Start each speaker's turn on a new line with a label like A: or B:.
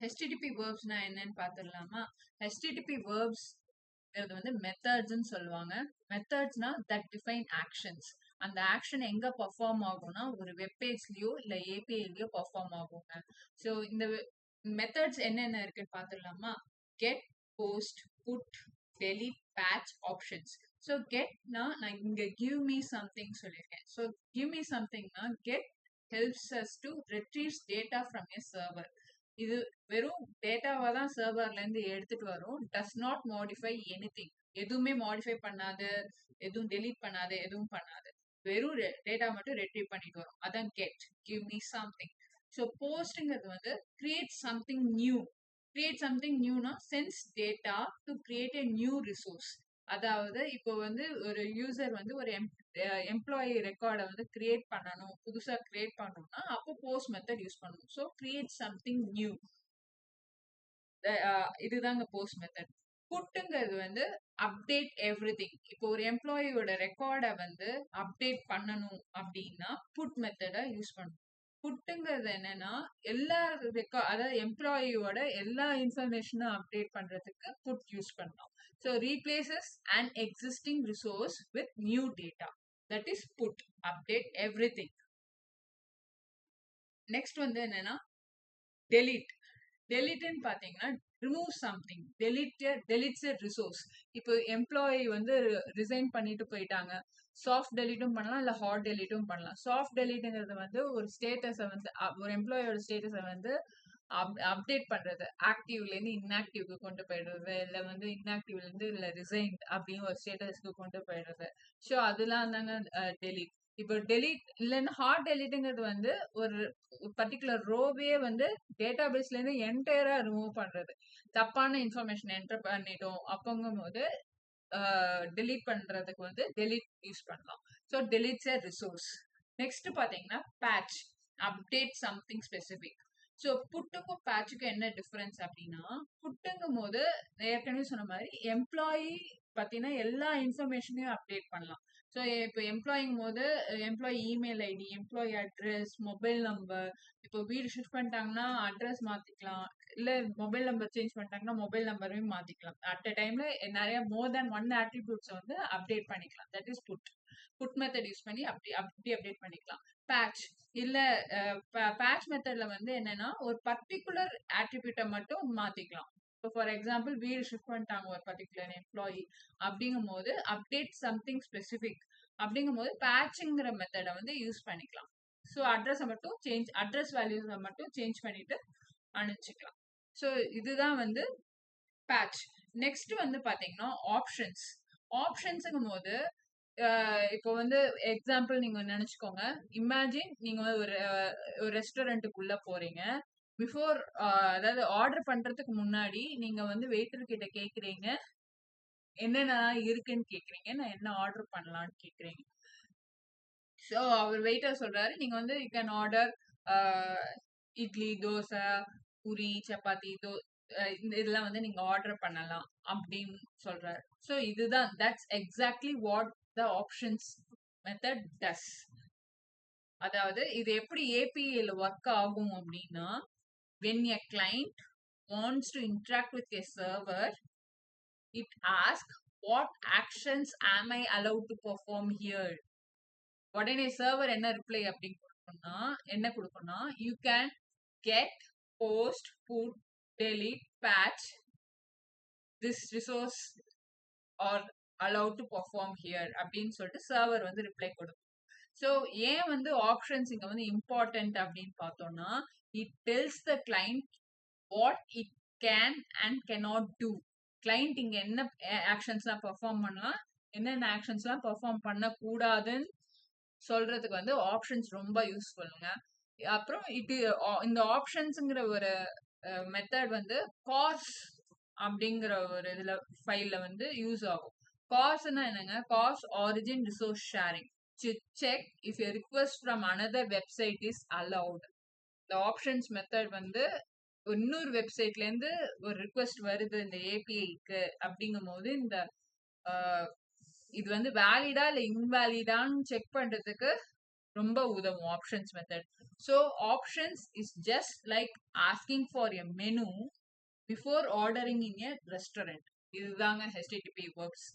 A: HTTP verbsனா என்னன்னு பார்த்துடலாமா? HTTP verbs வந்து மெத்தட்ஸ்ன்னு சொல்லுவாங்க. மெத்தட்ஸ்னா தட் டிஃபைன் ஆக்ஷன்ஸ். அந்த ஆக்ஷன் எங்க பெர்ஃபார்ம் ஆகும்னா ஒரு வெப் பேஜ்லயோ இல்ல ஏபிஐலயோ பெர்ஃபார்ம் ஆகுங்க. ஸோ இந்த மெத்தட்ஸ் என்னென்ன இருக்குன்னு பார்த்துடலாமா? Get, post, put, delete, patch, options. So கெட்னா நான் இங்க கிவ் மீ சம்திங் சொல்லியிருக்கேன். ஸோ கிவ் மீ சம்திங்னா get helps us to retrieve data from a server. இது வெறும் டேட்டாவை தான் சர்வர்ல இருந்து எடுத்துட்டு வரும். Does not modify anything. எதுவுமே மாடிஃபை பண்ணாது, எதுவும் டெலீட் பண்ணாது, எதுவும் பண்ணாது. வெறும் டேட்டா மட்டும் ரெட்ரீவ் பண்ணிட்டு வரும். அதான் get, give me something. So போஸ்ட்ங்கிறது வந்து create something new. Create something நியூனா sends data to create a new resource. அதாவது இப்போ வந்து ஒரு யூசர் வந்து ஒரு எம்ப்ளாயி ரெக்கார்டை வந்து கிரியேட் பண்ணணும், புதுசா கிரியேட் பண்ணணும்னா அப்போ போஸ்ட் மெத்தட் யூஸ் பண்ணணும். ஸோ கிரியேட் சம்திங் நியூ, இதுதாங்க போஸ்ட் மெத்தட். புட்டுங்கிறது வந்து அப்டேட் எவ்ரிதிங். இப்போ ஒரு எம்ப்ளாயியோட ரெக்கார்டை வந்து அப்டேட் பண்ணணும் அப்படின்னா புட் மெத்தடை யூஸ் பண்ணணும். புட்டுங்கிறது என்னன்னா எல்லா அதாவது எம்ப்ளாயியோட எல்லா இன்ஃபர்மேஷனும் அப்டேட் பண்றதுக்கு புட் யூஸ் பண்ணலாம். So replaces and existing resource with new data. That is put, update everything. Next வந்து என்னன்னா டெலீட். டெலிட்னு பாத்தீங்கன்னா remove something. Deletes a resource. இப்போ எம்ப்ளாயி வந்து ரிசைன் பண்ணிட்டு போயிட்டாங்க. சாஃப்ட் டெலிட்டும் பண்ணலாம், இல்ல ஹார்ட் டெலிட்டும் பண்ணலாம். சாஃப்ட் டெலிட்ங்கிறது வந்து ஒரு ஸ்டேட்டஸை வந்து ஒரு எம்ப்ளாயோட ஸ்டேட்டஸை வந்து அப்டேட் பண்றது. ஆக்டிவ்ல இருந்து இன்ஆக்டிவ்க்கு கொண்டு போயிடுறது, இல்ல வந்து இன்ஆக்டிவ்ல இருந்து இல்ல ரிசைன் அப்படின்னு ஒரு ஸ்டேட்டஸ்க்கு கொண்டு போயிடுறது. ஸோ அதெல்லாம் தாங்க டெலிட். இப்போ டெலிட் இல்லைன்னா ஹார்ட் டெலிட்ங்கிறது வந்து ஒரு பர்டிகுலர் ரோவே வந்து டேட்டா பேஸ்ல இருந்து என்டையரா ரிமூவ் பண்றது. தப்பான இன்ஃபர்மேஷன் என்டர் பண்ணிட்டோம் அப்பங்கும் போது டெலீட் பண்றதுக்கு வந்து டெலீட் யூஸ் பண்ணலாம். So deletes a resource. Next பாத்தீங்கன்னா patch, update something specific. So புட்டுக்கும் பேட்சுக்கும் என்ன டிஃபரன்ஸ் அப்படின்னா, புட்டுங்கும் போது ஏற்கனவே சொன்ன மாதிரி எம்ப்ளாயி பத்தின எல்லா இன்ஃபர்மேஷனையும் அப்டேட் பண்ணலாம். ஸோ இப்போ எம்ப்ளாயிங் போது employee email ID, employee address, mobile number. இப்போ வீடு ஷிஃப்ட் பண்ணிட்டாங்கன்னா அட்ரஸ் மாத்திக்கலாம், இல்ல மொபைல் நம்பர் சேஞ்ச் பண்ணிட்டாங்கன்னா மொபைல் நம்பரையும் மாத்திக்கலாம். அட் அ டைம்ல நிறைய மோர் தேன் ஒன் ஆட்ரிபியூட்ஸ் வந்து அப்டேட் பண்ணிக்கலாம். That is put. Put method use பண்ணி அப்படி அப்டேட் பண்ணிக்கலாம். பேட்ச் இல்ல பேட்ச் மெத்தட்ல வந்து என்னன்னா ஒரு பர்டிகுலர் ஆட்ரிபியூட்டை மட்டும் மாத்திக்கலாம். இப்போ ஃபார் எக்ஸாம்பிள் வீடு ஷிஃப்ட் பண்ணிட்டாங்க ஒரு பர்டிகுலர் எம்ப்ளாயி அப்படிங்கும் போது அப்டேட் சம்திங் ஸ்பெசிபிக் அப்படிங்கும் போது பேட்ச்ங்கிற மெத்தடை வந்து யூஸ் பண்ணிக்கலாம். ஸோ அட்ரஸ் வேல்யூஸை மட்டும் சேஞ்ச் பண்ணிட்டு அனுப்பிச்சிக்கலாம். ஸோ இதுதான் வந்து பேட்ச். நெக்ஸ்ட் வந்து பாத்தீங்கன்னா ஆப்ஷன்ஸ். ஆப்ஷன்ஸுங்கும் போது இப்போ வந்து எக்ஸாம்பிள் நீங்க நினைச்சுக்கோங்க. இமேஜின் நீங்க ஒரு ரெஸ்டாரண்ட்டுக்குள்ள போறீங்க. பிஃபோர் அதாவது ஆர்டர் பண்றதுக்கு முன்னாடி நீங்க வந்து வெயிட்டர் கிட்ட கேக்குறீங்க, என்னென்ன இருக்குன்னு கேக்குறீங்க, நான் என்ன ஆர்டர் பண்ணலாம்னு கேக்குறீங்க. ஸோ அவர் வெயிட்டர் சொல்றாரு, நீங்க வந்து you can order idli, dosa, puri, chapati, இதெல்லாம் வந்து நீங்க ஆர்டர் பண்ணலாம் அப்படின்னு சொல்றாரு. ஸோ இதுதான் that's exactly what the options method does. அதாவது இது எப்படி ஏபிஐல ஒர்க் ஆகும் அப்படின்னா, when a client wants to interact with a server, it asks what actions am I allowed to perform here. உடனே சர்வர் என்ன ரிப்ளை அப்படின்னு கொடுக்கணும்னா you can get, post, put, delete, patch, this resource are allowed to perform here அப்படின்னு சொல்லிட்டு server வந்து reply கொடுக்கும். So ஏன் வந்து ஆப்ஷன்ஸ் இங்க வந்து இம்பார்ட்டன்ட் அப்படின்னு பார்த்தோம்னா, it டெல்ஸ் the client what it can and cannot do. Client இங்க என்ன ஆக்ஷன்ஸ்லாம் பெர்ஃபார்ம் பண்ணலாம், என்னென்ன ஆக்ஷன்ஸ்லாம் பெர்ஃபார்ம் பண்ணக்கூடாதுன்னு சொல்றதுக்கு வந்து ஆப்ஷன்ஸ் ரொம்ப யூஸ்ஃபுல்லுங்க. அப்புறம் இந்த ஆப்ஷன்ஸ்ங்கிற ஒரு மெத்தட் வந்து காஸ் அப்படிங்கிற ஒரு இதுல ஃபைல்ல வந்து யூஸ் ஆகும். காஸ்னா என்னங்க? காஸ் origin resource sharing to check if a request from another website is allowed. இந்த ஆப்ஷன்ஸ் மெத்தட் வந்து இன்னொரு வெப்சைட்ல இருந்து ஒரு ரிக்வெஸ்ட் வருது இந்த ஏபிஐக்கு அப்படிங்கும் போது இந்த இது வந்து வேலிடா இல்ல இன்வேலிடான்னு செக் பண்றதுக்கு ரொம்ப உதவும் options method. So options is just like asking for a menu before ordering in a restaurant. இதுதாங்க HTTP ஒர்க்ஸ்.